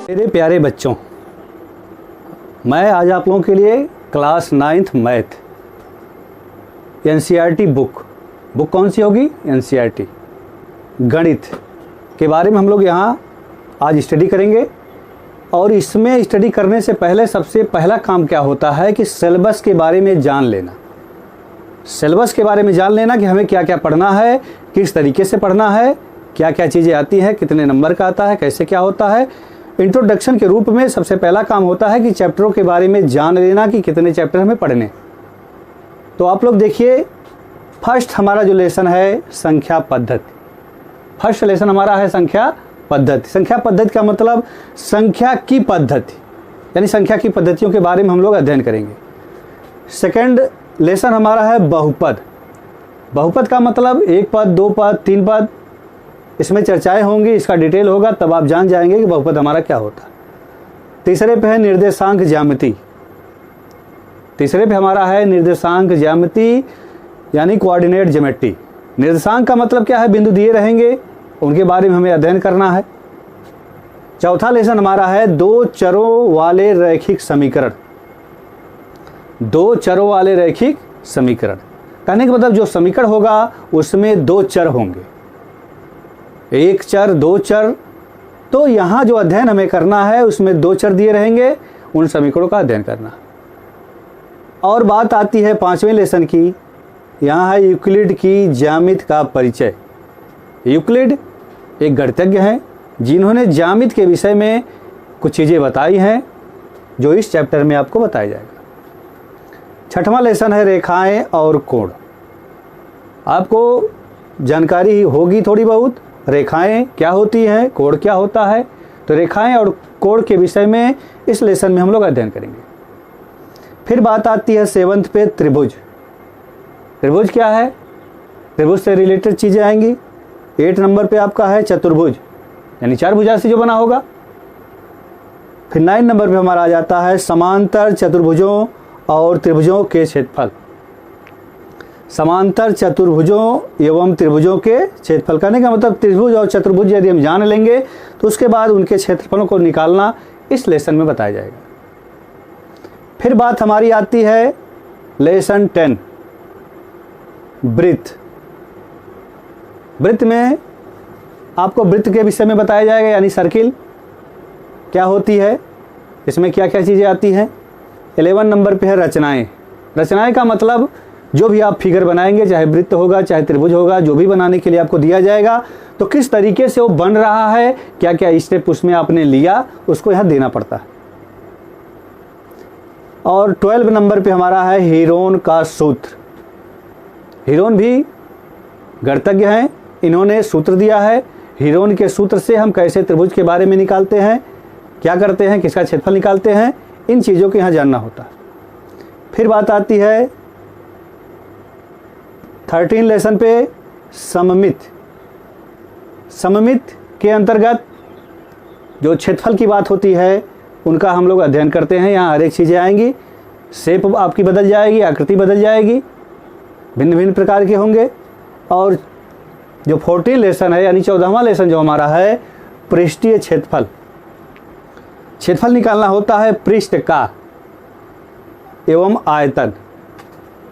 मेरे प्यारे बच्चों, मैं आज आप लोगों के लिए class 9th math NCERT book कौन सी होगी? एनसीईआरटी गणित के बारे में हम लोग यहाँ आज स्टडी करेंगे। और इसमें स्टडी करने से पहले सबसे पहला काम क्या होता है कि सिलेबस के बारे में जान लेना। सिलेबस के बारे में जान लेना कि हमें क्या क्या पढ़ना है, किस तरीके से पढ़ना है, क्या क्या चीज़ें आती हैं, कितने नंबर का आता है, कैसे क्या होता है। इंट्रोडक्शन के रूप में सबसे पहला काम होता है कि चैप्टरों के बारे में जान लेना कि कितने चैप्टर हमें पढ़ने। तो आप लोग देखिए, फर्स्ट हमारा जो लेसन है संख्या पद्धति। फर्स्ट लेसन हमारा है संख्या पद्धति। संख्या पद्धति का मतलब संख्या की पद्धति, यानी संख्या की पद्धतियों के बारे में हम लोग अध्ययन करेंगे। सेकंड लेसन हमारा है बहुपद। बहुपद का मतलब एक पद, दो पद, तीन पद, इसमें चर्चाएं होंगी, इसका डिटेल होगा, तब आप जान जाएंगे कि बहुपद हमारा क्या होता है। तीसरे पे है निर्देशांक ज्यामिति। तीसरे पे हमारा है निर्देशांक ज्यामिति यानी कोऑर्डिनेट ज्योमेट्री। निर्देशांक का मतलब क्या है? बिंदु दिए रहेंगे, उनके बारे में हमें अध्ययन करना है। चौथा लेसन हमारा है दो चरों वाले रैखिक समीकरण। दो चरों वाले रैखिक समीकरण कहने का मतलब जो समीकरण होगा उसमें दो चर होंगे, एक चर, दो चर। तो यहाँ जो अध्ययन हमें करना है उसमें दो चर दिए रहेंगे, उन समीकरणों का अध्ययन करना। और बात आती है पांचवें लेसन की। यहाँ है यूक्लिड की ज्यामिति का परिचय। यूक्लिड एक गणितज्ञ हैं जिन्होंने ज्यामिति के विषय में कुछ चीज़ें बताई हैं जो इस चैप्टर में आपको बताया जाएगा। छठवां लेसन है रेखाएं और कोण। आपको जानकारी होगी थोड़ी बहुत, रेखाएं क्या होती हैं, कोण क्या होता है। तो रेखाएं और कोण के विषय में इस लेसन में हम लोग अध्ययन करेंगे। फिर बात आती है 7th पे त्रिभुज। त्रिभुज क्या है? त्रिभुज से रिलेटेड चीज़ें आएंगी। 8 नंबर पे आपका है चतुर्भुज, यानी चार भुजा से जो बना होगा। फिर 9 नंबर पे हमारा आ जाता है समांतर चतुर्भुजों और त्रिभुजों के क्षेत्रफल। समांतर चतुर्भुजों एवं त्रिभुजों के क्षेत्रफल कहने का मतलब त्रिभुज और चतुर्भुज यदि हम जान लेंगे तो उसके बाद उनके क्षेत्रफलों को निकालना इस लेसन में बताया जाएगा। फिर बात हमारी आती है लेसन 10 वृत्त। वृत्त में आपको वृत्त के विषय में बताया जाएगा, यानी सर्किल क्या होती है, इसमें क्या क्या चीज़ें आती हैं। 11 नंबर पे है रचनाएं। रचनाएं का मतलब जो भी आप फिगर बनाएंगे, चाहे वृत्त होगा चाहे त्रिभुज होगा, जो भी बनाने के लिए आपको दिया जाएगा तो किस तरीके से वो बन रहा है, क्या क्या स्टेप उसमें आपने लिया, उसको यहाँ देना पड़ता है। और 12 नंबर पे हमारा है हीरोन का सूत्र। हीरोन भी गणितज्ञ हैं, इन्होंने सूत्र दिया है। हीरोन के सूत्र से हम कैसे त्रिभुज के बारे में निकालते हैं, क्या करते हैं, किसका क्षेत्रफल निकालते हैं, इन चीज़ों को यहाँ जानना होता है। फिर बात आती है 13 लेसन पे सममित। सममित के अंतर्गत जो क्षेत्रफल की बात होती है उनका हम लोग अध्ययन करते हैं। यहाँ हर एक चीज़ें आएंगी, शेप आपकी बदल जाएगी, आकृति बदल जाएगी, भिन्न भिन्न प्रकार के होंगे। और जो 14 लेसन है यानी 14वां लेसन जो हमारा है पृष्ठीय क्षेत्रफल। क्षेत्रफल निकालना होता है पृष्ठ का एवं आयतन।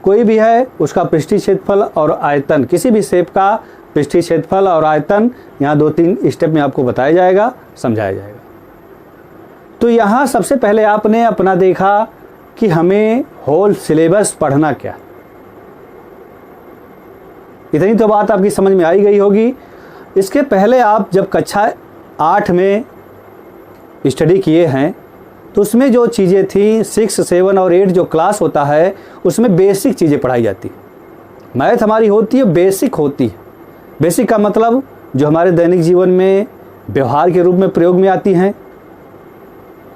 कोई भी है उसका पृष्ठीय क्षेत्रफल और आयतन, किसी भी शेप का पृष्ठीय क्षेत्रफल और आयतन यहाँ 2-3 स्टेप में आपको बताया जाएगा, समझाया जाएगा। तो यहाँ सबसे पहले आपने अपना देखा कि हमें होल सिलेबस पढ़ना क्या। इतनी तो बात आपकी समझ में आई गई होगी। इसके पहले आप जब कक्षा 8 में स्टडी किए हैं तो उसमें जो चीज़ें थी 6, 7 और 8 जो क्लास होता है उसमें बेसिक चीज़ें पढ़ाई जाती। मैथ हमारी होती है बेसिक होती है। बेसिक का मतलब जो हमारे दैनिक जीवन में व्यवहार के रूप में प्रयोग में आती हैं,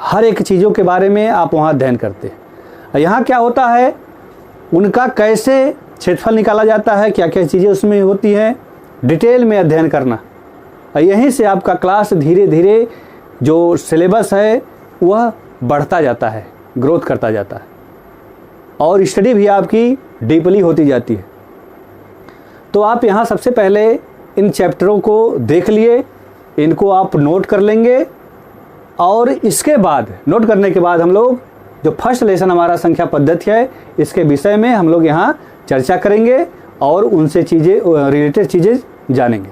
हर एक चीज़ों के बारे में आप वहाँ अध्ययन करते हैं। यहाँ क्या होता है, उनका कैसे क्षेत्रफल निकाला जाता है, क्या क्या चीज़ें उसमें होती हैं, डिटेल में अध्ययन करना। यहीं से आपका क्लास धीरे धीरे जो सिलेबस है वह बढ़ता जाता है, ग्रोथ करता जाता है और स्टडी भी आपकी डीपली होती जाती है। तो आप यहाँ सबसे पहले इन चैप्टरों को देख लिए, इनको आप नोट कर लेंगे और इसके बाद नोट करने के बाद हम लोग जो फर्स्ट लेसन हमारा संख्या पद्धति है इसके विषय में हम लोग यहाँ चर्चा करेंगे और उनसे चीज़ें रिलेटेड चीज़ें जानेंगे।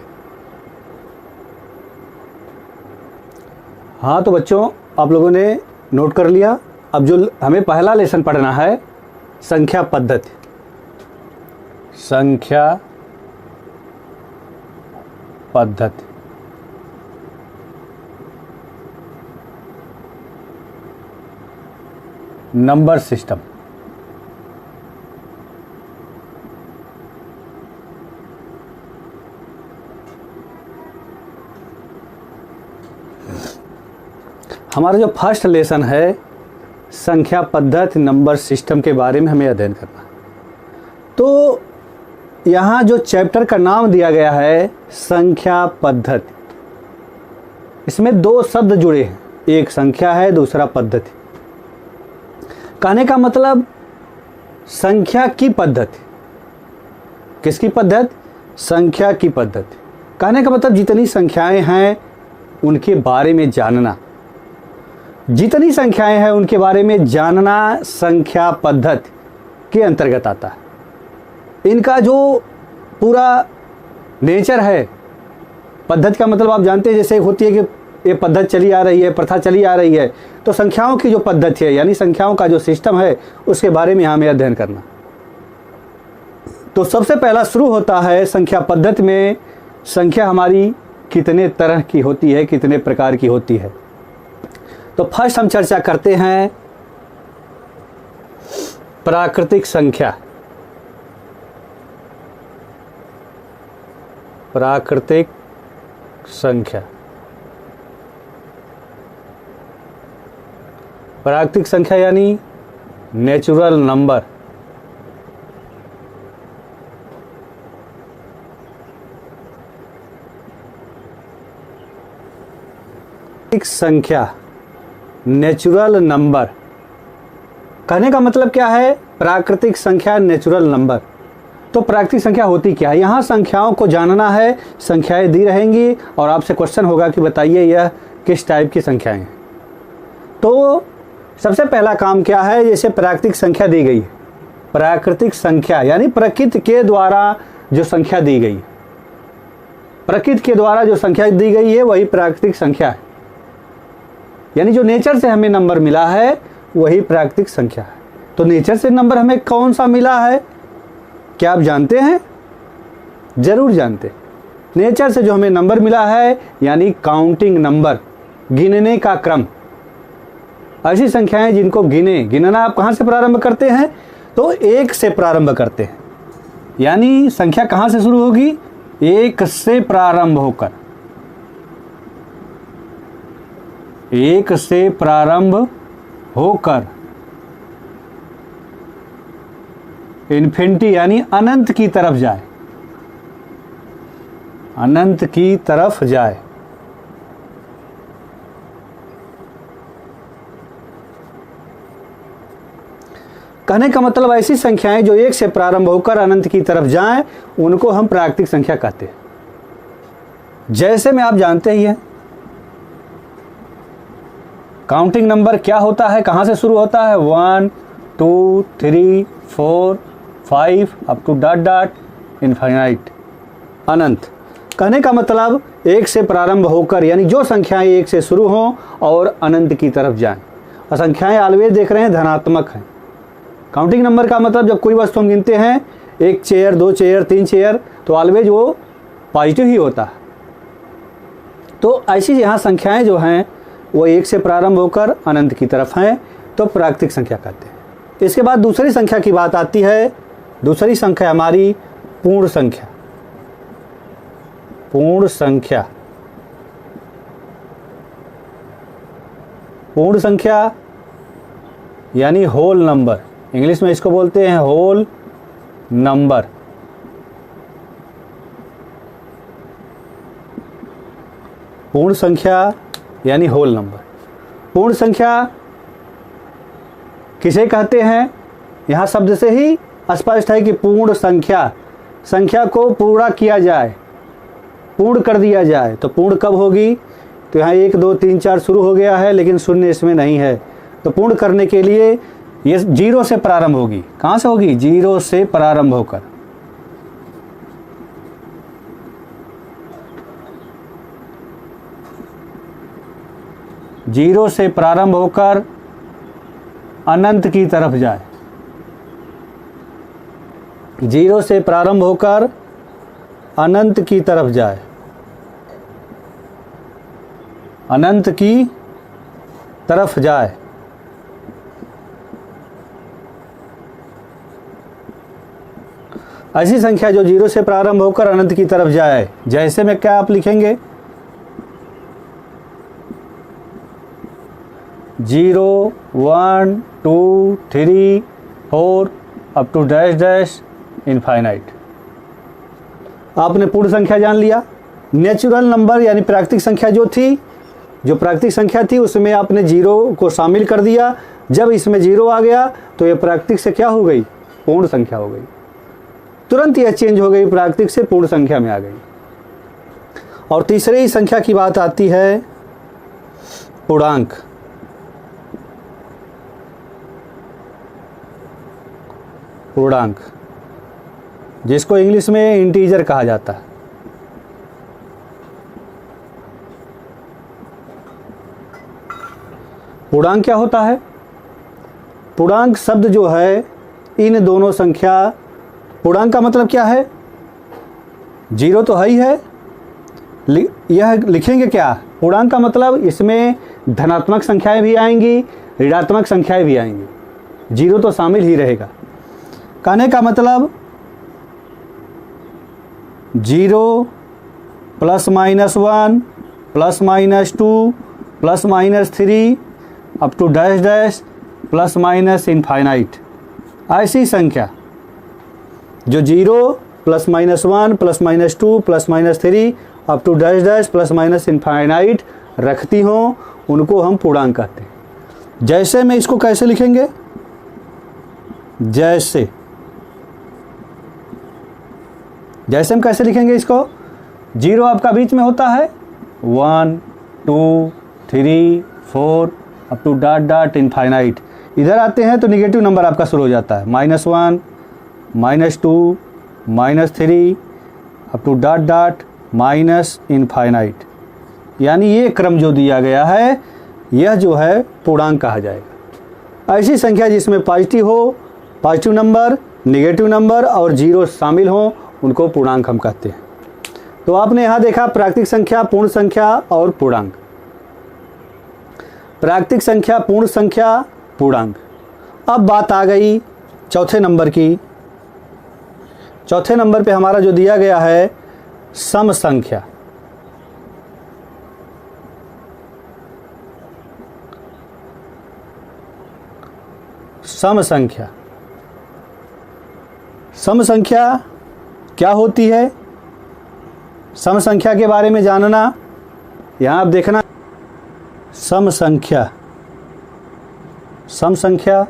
हाँ तो बच्चों आप लोगों ने नोट कर लिया। अब जो हमें पहला लेसन पढ़ना है संख्या पद्धति। संख्या पद्धति नंबर सिस्टम। हमारा जो फर्स्ट लेसन है संख्या पद्धति नंबर सिस्टम के बारे में हमें अध्ययन करना। तो यहाँ जो चैप्टर का नाम दिया गया है संख्या पद्धति, इसमें दो शब्द जुड़े हैं, एक संख्या है दूसरा पद्धति। कहने का मतलब संख्या की पद्धति। किसकी पद्धति? संख्या की पद्धति। कहने का मतलब जितनी संख्याएं हैं उनके बारे में जानना, जितनी संख्याएं हैं उनके बारे में जानना संख्या पद्धति के अंतर्गत आता है। इनका जो पूरा नेचर है, पद्धति का मतलब आप जानते हैं जैसे होती है कि ये पद्धति चली आ रही है, प्रथा चली आ रही है, तो संख्याओं की जो पद्धति है यानी संख्याओं का जो सिस्टम है उसके बारे में हमें अध्ययन करना। तो सबसे पहला शुरू होता है संख्या पद्धति में संख्या हमारी कितने तरह की होती है, कितने प्रकार की होती है। तो फर्स्ट हम चर्चा करते हैं प्राकृतिक संख्या। प्राकृतिक संख्या। प्राकृतिक संख्या यानी नेचुरल नंबर। प्राकृतिक संख्या नेचुरल नंबर। कहने का मतलब क्या है? प्राकृतिक संख्या नेचुरल नंबर। तो प्राकृतिक संख्या होती क्या है? यहाँ संख्याओं को जानना है, संख्याएं दी रहेंगी और आपसे क्वेश्चन होगा कि बताइए यह किस टाइप की संख्याएं हैं। तो सबसे पहला काम क्या है? जैसे प्राकृतिक संख्या दी गई, प्राकृतिक संख्या यानी प्रकृति के द्वारा जो संख्या दी गई, प्रकृति के द्वारा जो संख्या दी गई है वही प्राकृतिक संख्या है। यानी जो नेचर से हमें नंबर मिला है वही प्राकृतिक संख्या है। तो नेचर से नंबर हमें कौन सा मिला है, क्या आप जानते हैं? जरूर जानते। नेचर से जो हमें नंबर मिला है यानी काउंटिंग नंबर, गिनने का क्रम। ऐसी संख्याएं जिनको गिनना आप कहाँ से प्रारंभ करते हैं? तो एक से प्रारंभ करते हैं। यानी संख्या कहाँ से शुरू होगी? एक से प्रारंभ होकर, एक से प्रारंभ होकर इन्फिनिटी यानी अनंत की तरफ जाए, अनंत की तरफ जाए। कहने का मतलब ऐसी संख्याएं जो एक से प्रारंभ होकर अनंत की तरफ जाएं उनको हम प्राकृतिक संख्या कहते हैं। जैसे में आप जानते ही हैं काउंटिंग नंबर क्या होता है, कहाँ से शुरू होता है? 1 2 3 4 5 up to dot dot infinite, अनंत। कहने का मतलब एक से प्रारंभ होकर यानी जो संख्याएं एक से शुरू हों और अनंत की तरफ जाएं। और संख्याएं ऑलवेज देख रहे हैं धनात्मक हैं। काउंटिंग नंबर का मतलब जब कोई वस्तु हम गिनते हैं, 1 चेयर 2 चेयर 3 चेयर, तो ऑलवेज वो पॉजिटिव ही होता है। तो ऐसी यहाँ संख्याएं जो हैं वो एक से प्रारंभ होकर अनंत की तरफ हैं, तो प्राकृतिक संख्या कहते हैं। इसके बाद दूसरी संख्या की बात आती है। दूसरी संख्या हमारी पूर्ण संख्या। पूर्ण संख्या, पूर्ण संख्या यानी होल नंबर, इंग्लिश में इसको बोलते हैं होल नंबर। पूर्ण संख्या यानी होल नंबर। पूर्ण संख्या किसे कहते हैं? यहाँ शब्द से ही स्पष्ट है कि पूर्ण संख्या, संख्या को पूरा किया जाए, पूर्ण कर दिया जाए। तो पूर्ण कब होगी? तो यहाँ 1 2 3 4 शुरू हो गया है, लेकिन शून्य इसमें नहीं है। तो पूर्ण करने के लिए ये 0 से प्रारंभ होगी। कहाँ से होगी? 0 से प्रारंभ होकर। जीरो से प्रारंभ होकर अनंत की तरफ जाए। 0 से प्रारंभ होकर अनंत की तरफ जाए, अनंत की तरफ जाए। ऐसी संख्या जो 0 से प्रारंभ होकर अनंत की तरफ जाए। जैसे में क्या आप लिखेंगे? 0 1 2 3 4 up to dash dash infinite. आपने पूर्ण संख्या जान लिया। नेचुरल नंबर यानी प्राकृतिक संख्या जो प्राकृतिक संख्या थी उसमें आपने 0 को शामिल कर दिया। जब इसमें 0 आ गया तो ये प्राकृतिक से क्या हो गई? पूर्ण संख्या हो गई। तुरंत यह चेंज हो गई, प्राकृतिक से पूर्ण संख्या में आ गई। और तीसरे ही संख्या की बात आती है पूर्णांक। पूर्णांक जिसको इंग्लिश में इंटीजर कहा जाता है। पूर्णांक क्या होता है? पूर्णांक शब्द जो है इन दोनों संख्या, पूर्णांक का मतलब क्या है? 0 तो है ही है, यह लिखेंगे क्या? पूर्णांक का मतलब इसमें धनात्मक संख्याएं भी आएंगी, ऋणात्मक संख्याएं भी आएंगी। 0 तो शामिल ही रहेगा। कहने का मतलब 0 +- 1 +- 2 +- 3 up to dash dash + infinite. ऐसी संख्या जो 0 +- 1 +- 2 +- 3 up to dash dash + infinite रखती हों उनको हम पूर्णांक कहते हैं। जैसे में इसको कैसे लिखेंगे? जैसे हम कैसे लिखेंगे इसको? 0 आपका बीच में होता है, 1 2 3 4 up to dot dot infinite. इधर आते हैं तो निगेटिव नंबर आपका शुरू हो जाता है, -1 -2 -3 up to dot dot infinite. यानी ये क्रम जो दिया गया है यह जो है पूर्णांक कहा जाएगा। ऐसी संख्या जिसमें पॉजिटिव नंबर, निगेटिव नंबर और 0 शामिल हों उनको पूर्णांक हम कहते हैं। तो आपने यहाँ देखा प्राकृतिक संख्या, पूर्ण संख्या और पूर्णांक। प्राकृतिक संख्या, पूर्ण संख्या, पूर्णांक। अब बात आ गई चौथे नंबर की। चौथे नंबर पे हमारा जो दिया गया है सम संख्या। सम संख्या। सम संख्या क्या होती है? सम संख्या के बारे में जानना, यहाँ आप देखना। सम संख्या, सम संख्या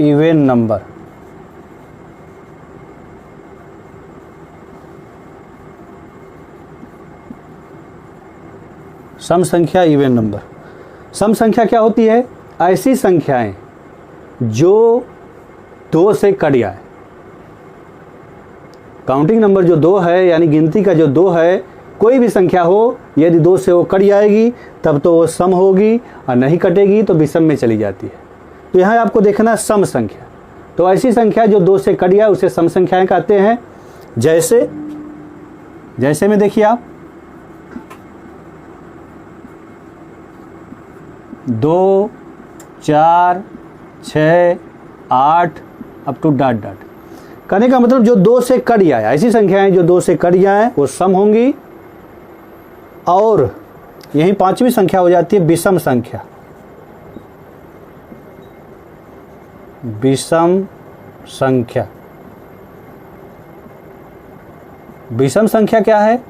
इवन नंबर। सम संख्या इवन नंबर। सम संख्या क्या होती है? ऐसी संख्याएं जो 2 से कट जाए। काउंटिंग नंबर जो 2 है यानी गिनती का जो 2 है, कोई भी संख्या हो, यदि 2 से वो कट जाएगी तब तो वो सम होगी, और नहीं कटेगी तो विषम में चली जाती है। तो यहाँ आपको देखना सम संख्या। तो ऐसी संख्या जो 2 से कट जाए उसे सम संख्याएं कहते हैं। जैसे में देखिए आप 2 4 6 8 अप टू डॉट डॉट। कहने का मतलब जो 2 से कट जाए, ऐसी संख्याएं जो 2 से कट जाए वो सम होंगी। और यही 5वीं संख्या हो जाती है विषम संख्या। विषम संख्या। विषम संख्या क्या है?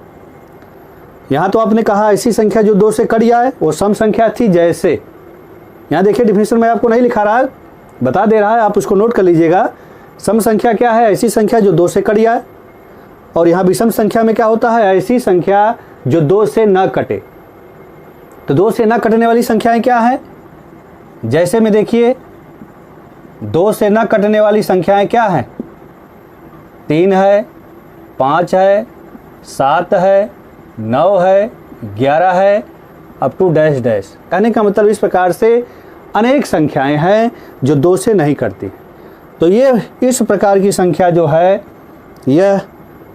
यहाँ तो आपने कहा ऐसी संख्या जो 2 से कट जाए वो सम संख्या थी। जैसे यहाँ देखिए डिफिनेशन में आपको नहीं लिखा रहा है, बता दे रहा है, आप उसको नोट कर लीजिएगा। सम संख्या क्या है? ऐसी संख्या जो 2 से कट जाए। और यहाँ विषम संख्या में क्या होता है? ऐसी संख्या जो 2 से न कटे। तो 2 से न कटने वाली संख्याएं क्या है? जैसे में देखिए 2 से न कटने वाली संख्याएं क्या हैं? 3 है, 5 है, 7 है, 9 है, 11 है, अप टू डैश डैश। कहने का मतलब इस प्रकार से अनेक संख्याएं हैं जो 2 से नहीं कटती। तो ये इस प्रकार की संख्या जो है यह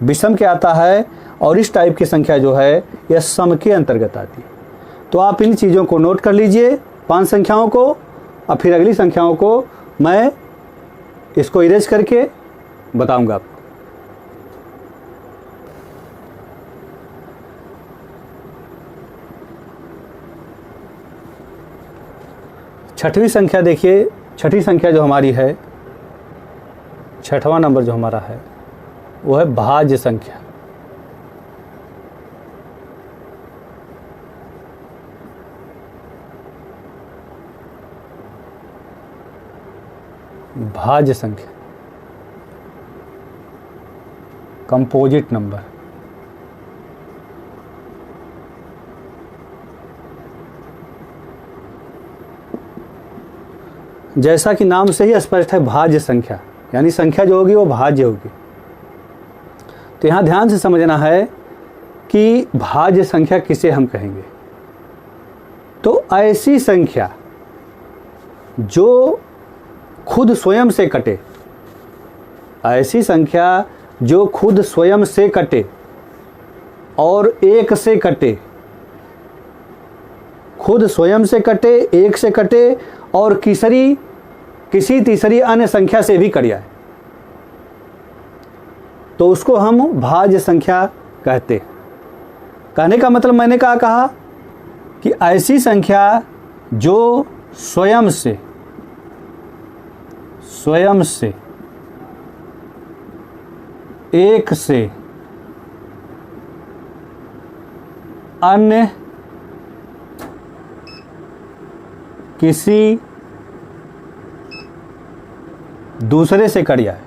विषम के आता है, और इस टाइप की संख्या जो है यह सम के अंतर्गत आती है। तो आप इन चीज़ों को नोट कर लीजिए, 5 संख्याओं को, और फिर अगली संख्याओं को मैं इसको इरेज करके बताऊंगा आपको। छठवीं संख्या देखिए, छठी संख्या जो हमारी है, छठवां नंबर जो हमारा है वो है भाज्य संख्या। भाज्य संख्या, कंपोजिट नंबर। जैसा कि नाम से ही स्पष्ट है, भाज्य संख्या, यानी संख्या जो होगी वो भाज्य होगी। तो यहाँ ध्यान से समझना है कि भाज्य संख्या किसे हम कहेंगे। तो ऐसी संख्या जो खुद स्वयं से कटे, ऐसी संख्या जो खुद स्वयं से कटे और 1 से कटे, खुद स्वयं से कटे, 1 से कटे, और किसी तीसरी अन्य संख्या से भी कट जाए, तो उसको हम भाज्य संख्या कहते हैं। कहने का मतलब मैंने कहा कि ऐसी संख्या जो स्वयं से एक से अन्य किसी दूसरे से कट जाए,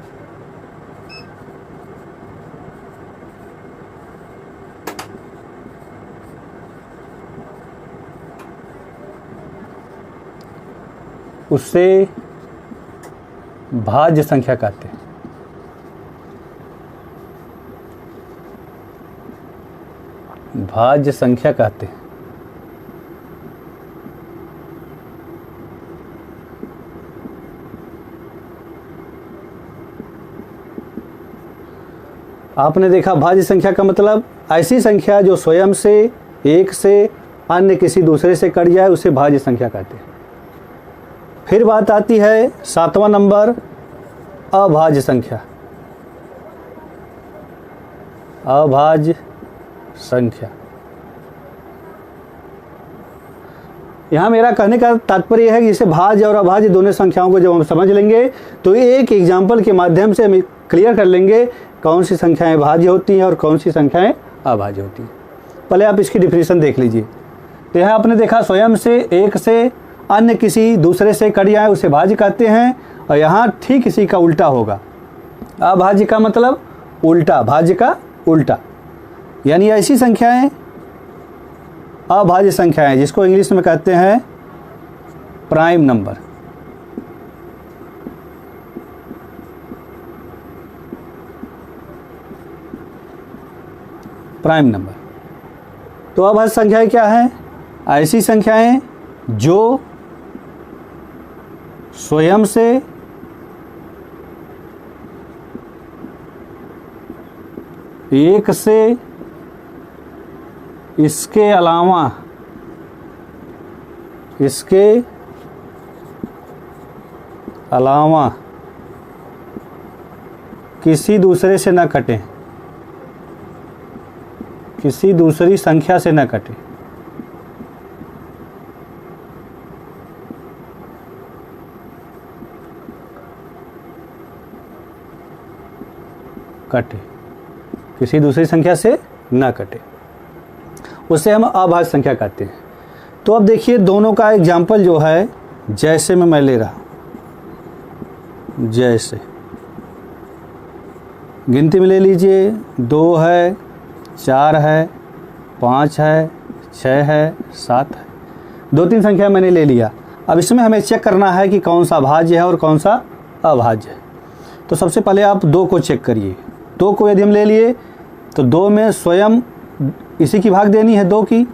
उससे भाज्य संख्या कहते हैं। भाज्य संख्या कहते हैं। आपने देखा भाज्य संख्या का मतलब ऐसी संख्या जो स्वयं से, 1 से, अन्य किसी दूसरे से कट जाए, उसे भाज्य संख्या कहते हैं। फिर बात आती है 7वां नंबर, अभाज्य संख्या। अभाज्य संख्या, यहाँ मेरा कहने का तात्पर्य है कि इसे भाज्य और अभाज्य दोनों संख्याओं को जब हम समझ लेंगे तो एक एग्जाम्पल के माध्यम से हम क्लियर कर लेंगे कौन सी संख्याएं भाज्य होती हैं और कौन सी संख्याएं अभाज्य होती हैं। पहले आप इसकी डिफिनेशन देख लीजिए। तो यहाँ आपने देखा स्वयं से, 1 से, अन्य किसी दूसरे से कट जाए उसे भाज्य कहते हैं, और यहाँ ठीक इसी का उल्टा होगा। अभाज्य का मतलब उल्टा, भाज्य का उल्टा, यानी ऐसी संख्याएं अभाज्य संख्याएं जिसको इंग्लिश में कहते हैं प्राइम नंबर। Prime number. तो अभाज्य संख्याएं क्या है? ऐसी संख्याएं जो स्वयं से एक से, इसके अलावा किसी दूसरे से न कटे, किसी दूसरी संख्या से न कटे। किसी दूसरी संख्या से न कटे, उसे हम अभाज्य संख्या कहते हैं। तो अब देखिए दोनों का एग्जाम्पल जो है, जैसे में मैं ले रहा हूँ, जैसे गिनती में ले लीजिए, 2 है, 4 है, 5 है, 6 है, 7 है। 2-3 संख्या मैंने ले लिया। अब इसमें हमें चेक करना है कि कौन सा भाज्य है और कौन सा अभाज्य है। तो सबसे पहले आप 2 को चेक करिए। 2 को यदि हम ले लिए तो 2 में स्वयं इसी की भाग देनी है 2 की,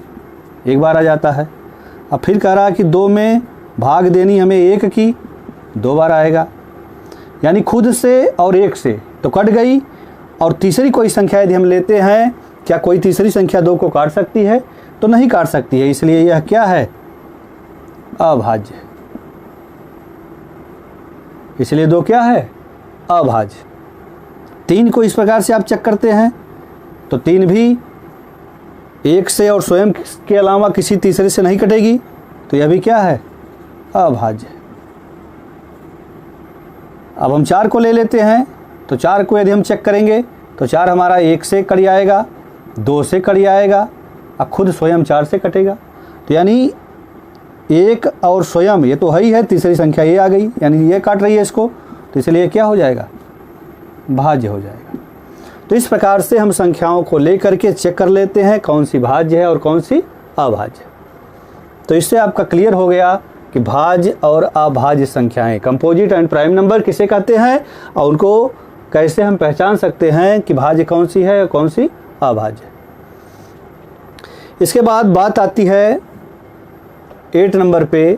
एक बार आ जाता है। अब फिर कह रहा है कि 2 में भाग देनी हमें 1 की, 2 बार आएगा। यानी खुद से और 1 से तो कट गई। और तीसरी कोई संख्या यदि हम लेते हैं, क्या कोई तीसरी संख्या 2 को काट सकती है? तो नहीं काट सकती है, इसलिए यह क्या है? अभाज्य। इसलिए 2 क्या है? अभाज्य। 3 को इस प्रकार से आप चेक करते हैं तो 3 भी 1 से और स्वयं के अलावा किसी तीसरे से नहीं कटेगी, तो यह भी क्या है? अभाज्य। अब हम 4 को ले लेते हैं तो 4 को यदि हम चेक करेंगे तो 4 हमारा 1 से कट जाएगा, 2 से कट जाएगा और खुद स्वयं 4 से कटेगा। तो यानी 1 और स्वयं ये तो ही है, तीसरी संख्या ये आ गई, यानी ये काट रही है इसको, तो इसलिए क्या हो जाएगा? भाज्य हो जाएगा। तो इस प्रकार से हम संख्याओं को लेकर के चेक कर लेते हैं कौन सी भाज्य है और कौन सी अभाज्य। तो इससे आपका क्लियर हो गया कि भाज्य और अभाज्य संख्याएं, कंपोजिट एंड प्राइम नंबर किसे कहते हैं और उनको कैसे हम पहचान सकते हैं कि भाज्य कौन सी है और कौन सी अभाज्य। इसके बाद बात आती है 8 नंबर पे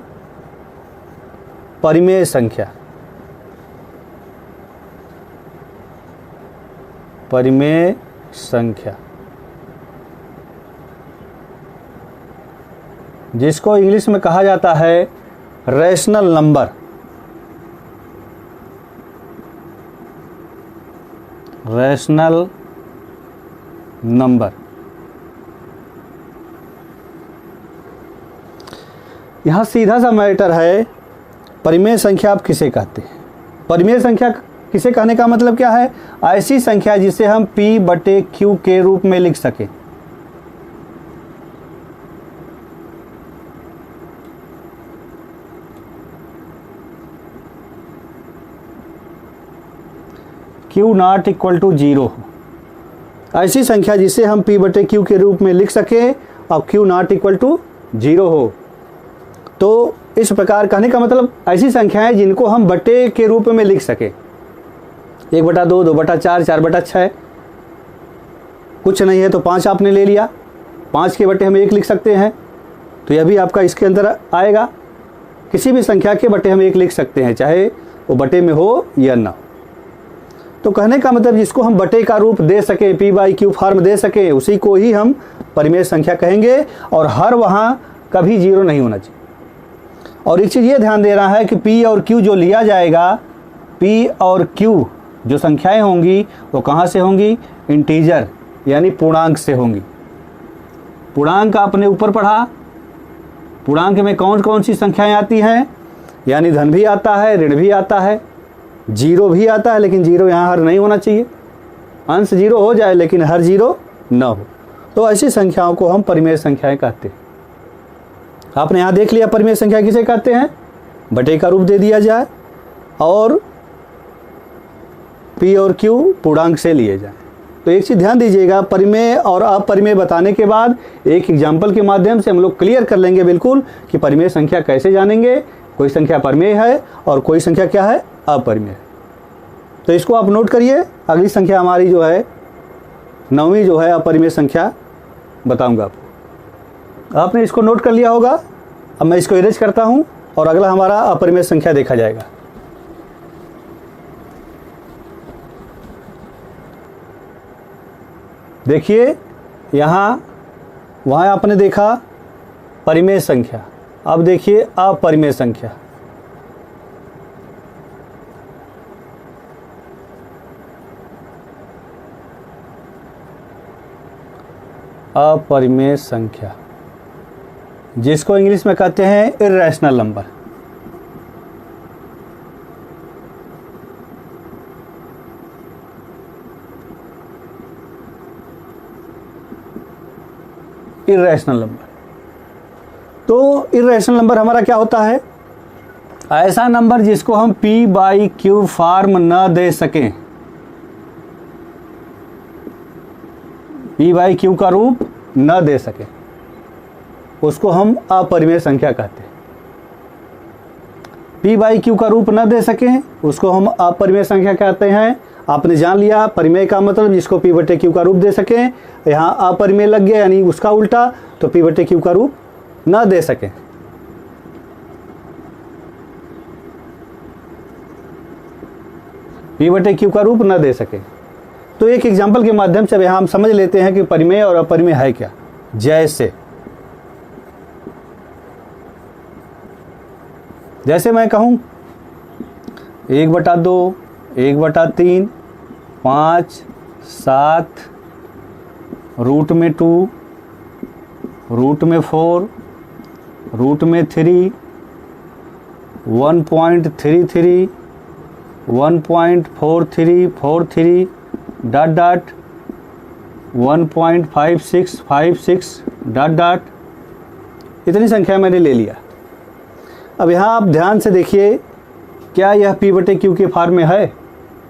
परिमेय संख्या। परिमेय संख्या जिसको इंग्लिश में कहा जाता है रैशनल नंबर। Rational number. यहाँ सीधा सा मैटर है, परिमेय संख्या आप किसे कहते हैं? परिमेय संख्या किसे कहने का मतलब क्या है? ऐसी संख्या जिसे हम P/Q के रूप में लिख सकें। Q नॉट इक्वल टू 0 हो, ऐसी संख्या जिसे हम P/Q के रूप में लिख सकें और Q नॉट इक्वल टू 0 हो। तो इस प्रकार कहने का मतलब ऐसी संख्याएं जिनको हम बटे के रूप में लिख सकें। 1/2, 2/4, 4/6, कुछ नहीं है तो 5 आपने ले लिया, 5 के बटे हम 1 लिख सकते हैं, तो यह भी आपका इसके अंदर आएगा। किसी भी संख्या के बटे हम 1 लिख सकते हैं, चाहे वो बटे में हो या ना हो। तो कहने का मतलब जिसको हम बटे का रूप दे सकें, P/Q फॉर्म दे सकें, उसी को ही हम परिमेय संख्या कहेंगे। और हर वहाँ कभी 0 नहीं होना चाहिए। और एक चीज़ ये ध्यान देना है कि P और Q जो लिया जाएगा, P और Q जो संख्याएं होंगी वो कहाँ से होंगी? इंटीजर यानी पूर्णांक से होंगी। पूर्णांक आपने ऊपर पढ़ा, पूर्णांक में कौन कौन सी संख्याएं आती हैं? यानी धन भी आता है, ऋण भी आता है, 0 भी आता है, लेकिन 0 यहाँ हर नहीं होना चाहिए। अंश 0 हो जाए लेकिन हर 0 न हो। तो ऐसी संख्याओं को हम परिमेय संख्याएं कहते हैं। आपने यहाँ देख लिया परिमेय संख्या किसे कहते हैं? बटे का रूप दे दिया जाए और P और Q पूर्णांक से लिए जाए। तो एक चीज़ ध्यान दीजिएगा, परिमेय और अपरिमेय बताने के बाद एक एग्जाम्पल के माध्यम से हम लोग क्लियर कर लेंगे बिल्कुल कि परिमेय संख्या कैसे जानेंगे। कोई संख्या परिमेय है और कोई संख्या क्या है? अपरिमेय। तो इसको आप नोट करिए। अगली संख्या हमारी जो है 9वीं जो है अपरिमेय संख्या बताऊंगा आपको। आपने इसको नोट कर लिया होगा। अब मैं इसको इरेज करता हूं और अगला हमारा अपरिमेय संख्या देखा जाएगा। देखिए यहाँ वहाँ आपने देखा परिमेय संख्या, अब देखिए अपरिमेय संख्या। अपरिमेय संख्या जिसको इंग्लिश में कहते हैं इर्रेशनल नंबर। Irrational number. तो इर्रेशनल नंबर हमारा क्या होता है? ऐसा नंबर जिसको हम P/Q फॉर्म न दे सकें। P/Q का रूप न दे सके उसको हम अपरिमेय संख्या कहते हैं। P बाई Q का रूप न दे सकें उसको हम अपरिमेय संख्या कहते हैं। आपने जान लिया परिमेय का मतलब जिसको P बटे Q का रूप दे सकें। यहाँ अपरिमेय लग गया यानी उसका उल्टा, तो P बटे Q का रूप न दे सकें। P बटे Q का रूप न दे सके। तो एक एग्जाम्पल के माध्यम से यहाँ हम समझ लेते हैं कि परिमेय और अपरिमेय है क्या। जैसे मैं कहूँ 1/2, 1/3, 5, 7, रूट में 2, रूट में 4, रूट में 3, 1.33, 1.4343 डॉट डॉट 1.5656 डॉट डॉट, इतनी संख्या मैंने ले लिया। अब यहाँ आप ध्यान से देखिए, क्या यह P बटे Q के फॉर्म में है?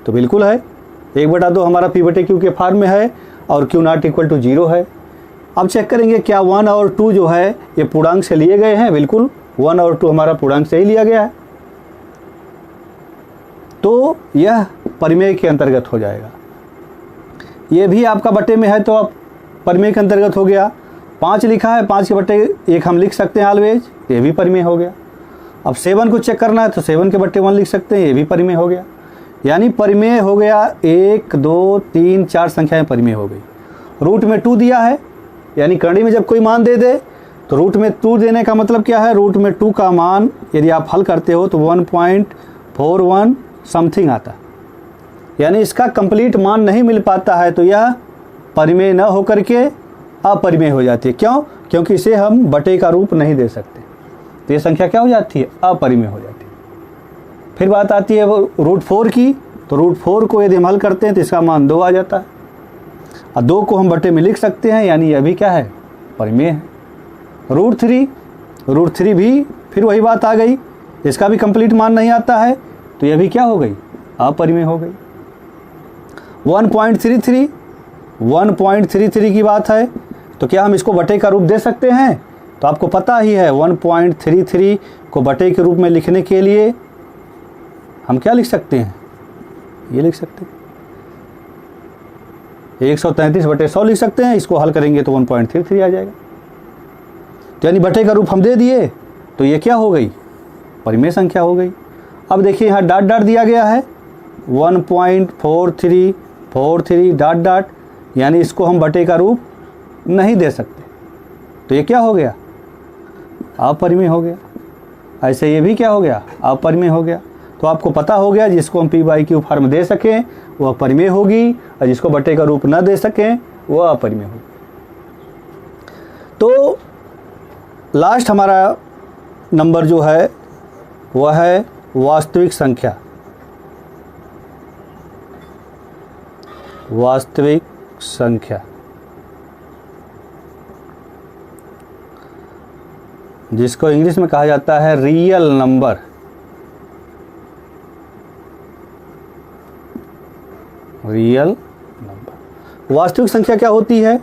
तो बिल्कुल है। 1/2 हमारा P बटे Q के फॉर्म में है और Q नॉट इक्वल टू 0 है। अब चेक करेंगे क्या 1 और 2 जो है ये पूर्णांक से लिए गए हैं। बिल्कुल 1 और 2 हमारा पूर्णांक से ही लिया गया है, तो यह परिमेय के अंतर्गत हो जाएगा। ये भी आपका बटे में है तो अब परिमेय के अंतर्गत हो गया। 5 लिखा है, 5 के बटे 1 हम लिख सकते हैं ऑलवेज, ये भी परिमेय हो गया। अब 7 को चेक करना है तो 7 के बटे 1 लिख सकते हैं, ये भी परिमेय हो गया। यानी परिमेय हो गया 1, 2, 3, 4 संख्याएं परिमेय हो गई। रूट में 2 दिया है, यानी करणी में जब कोई मान दे दे तो रूट में 2 देने का मतलब क्या है? रूट में 2 का मान यदि आप हल करते हो तो 1.41 समथिंग आता, यानी इसका कंप्लीट मान नहीं मिल पाता है, तो यह परिमेय न होकर के अपरिमेय हो जाती है। क्यों? क्योंकि इसे हम बटे का रूप नहीं दे सकते, तो ये संख्या क्या हो जाती है? अपरिमेय हो जाती है। फिर बात आती है वो रूट 4 की, तो रूट 4 को यदि हम हल करते हैं तो इसका मान 2 आ जाता है, और 2 को हम बटे में लिख सकते हैं, यानी यह भी क्या है? परिमेय है। रूट 3 भी फिर वही बात आ गई, इसका भी कंप्लीट मान नहीं आता है, तो यह भी क्या हो गई? अपरिमेय हो गई। 1.33 की बात है, तो क्या हम इसको बटे का रूप दे सकते हैं? तो आपको पता ही है 1.33 को बटे के रूप में लिखने के लिए हम क्या लिख सकते हैं? ये लिख सकते हैं 133/100 लिख सकते हैं। इसको हल करेंगे तो 1.33 आ जाएगा। तो यानी बटे का रूप हम दे दिए, तो ये क्या हो गई? परिमेय संख्या हो गई। अब देखिए यहाँ डॉट डॉट दिया गया है 1.4343 डॉट डॉट, यानी इसको हम बटे का रूप नहीं दे सकते, तो ये क्या हो गया? अपरिमेय हो गया। ऐसे ये भी क्या हो गया? अपरिमेय हो गया। तो आपको पता हो गया जिसको हम P बाई Q फॉर्म दे सकें वह परिमेय होगी, और जिसको बटे का रूप न दे सकें वह अपरिमेय होगी। तो लास्ट हमारा नंबर जो है वह है वास्तविक संख्या। वास्तविक संख्या जिसको इंग्लिश में कहा जाता है रियल नंबर। रियल नंबर वास्तविक संख्या क्या होती है?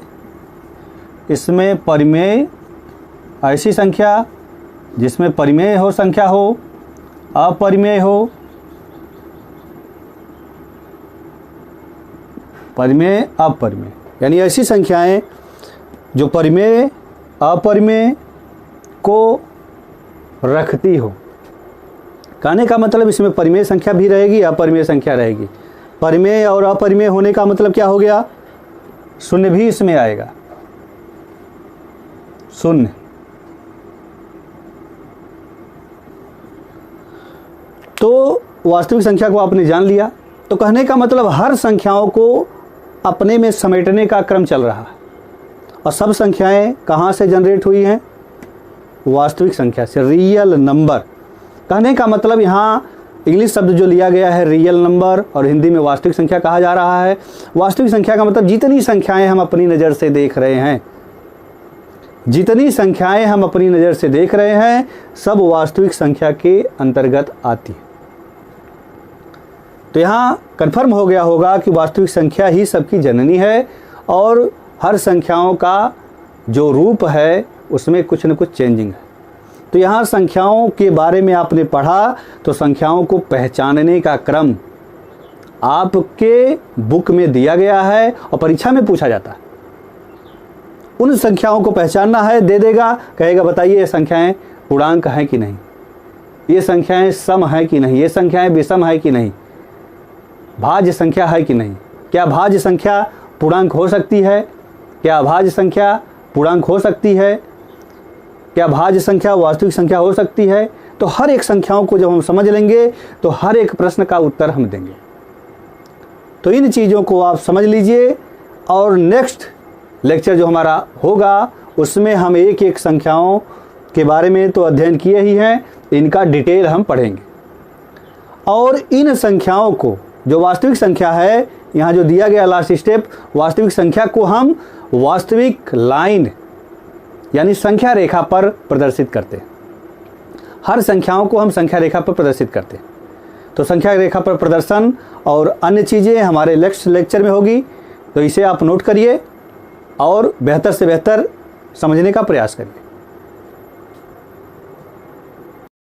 इसमें परिमेय ऐसी संख्या जिसमें परिमेय हो संख्या हो, अपरिमेय हो, परिमेय अपरिमेय, यानी ऐसी संख्याएं जो परिमेय अपरिमेय को रखती हो। कहने का मतलब इसमें परिमेय संख्या भी रहेगी, अपरिमेय संख्या रहेगी। परिमेय और अपरिमेय होने का मतलब क्या हो गया? शून्य भी इसमें आएगा, शून्य। तो वास्तविक संख्या को आपने जान लिया। तो कहने का मतलब हर संख्याओं को अपने में समेटने का क्रम चल रहा है, और सब संख्याएं कहाँ से जनरेट हुई हैं? वास्तविक संख्या से, रियल नंबर। कहने का मतलब यहाँ इंग्लिश शब्द जो लिया गया है रियल नंबर, और हिंदी में वास्तविक संख्या कहा जा रहा है। वास्तविक संख्या का मतलब जितनी संख्याएं हम अपनी नज़र से देख रहे हैं, जितनी संख्याएं हम अपनी नज़र से देख रहे हैं सब वास्तविक संख्या के अंतर्गत आती है। तो यहाँ कन्फर्म हो गया होगा कि वास्तविक संख्या ही सबकी जननी है, और हर संख्याओं का जो रूप है उसमें कुछ न कुछ चेंजिंग है। तो यहाँ संख्याओं के बारे में आपने पढ़ा, तो संख्याओं को पहचानने का क्रम आपके बुक में दिया गया है और परीक्षा में पूछा जाता है। उन संख्याओं को पहचानना है, दे देगा, कहेगा बताइए ये संख्याएं पूर्णांक हैं कि नहीं, ये संख्याएं सम है कि नहीं, ये संख्याएं विषम है कि नहीं, भाज्य संख्या है कि नहीं, क्या भाज्य संख्या पूर्णांक हो सकती है, क्या अभाज्य संख्या पूर्णांक हो सकती है, क्या भाज्य संख्या वास्तविक संख्या हो सकती है। तो हर एक संख्याओं को जब हम समझ लेंगे तो हर एक प्रश्न का उत्तर हम देंगे। तो इन चीज़ों को आप समझ लीजिए, और नेक्स्ट लेक्चर जो हमारा होगा उसमें हम एक एक संख्याओं के बारे में तो अध्ययन किए ही हैं, इनका डिटेल हम पढ़ेंगे। और इन संख्याओं को, जो वास्तविक संख्या है, यहाँ जो दिया गया लास्ट स्टेप, वास्तविक संख्या को हम वास्तविक लाइन यानी संख्या रेखा पर प्रदर्शित करते हैं। हर संख्याओं को हम संख्या रेखा पर प्रदर्शित करते हैं। तो संख्या रेखा पर प्रदर्शन और अन्य चीज़ें हमारे नेक्स्ट लेक्चर में होगी, तो इसे आप नोट करिए और बेहतर से बेहतर समझने का प्रयास करिए।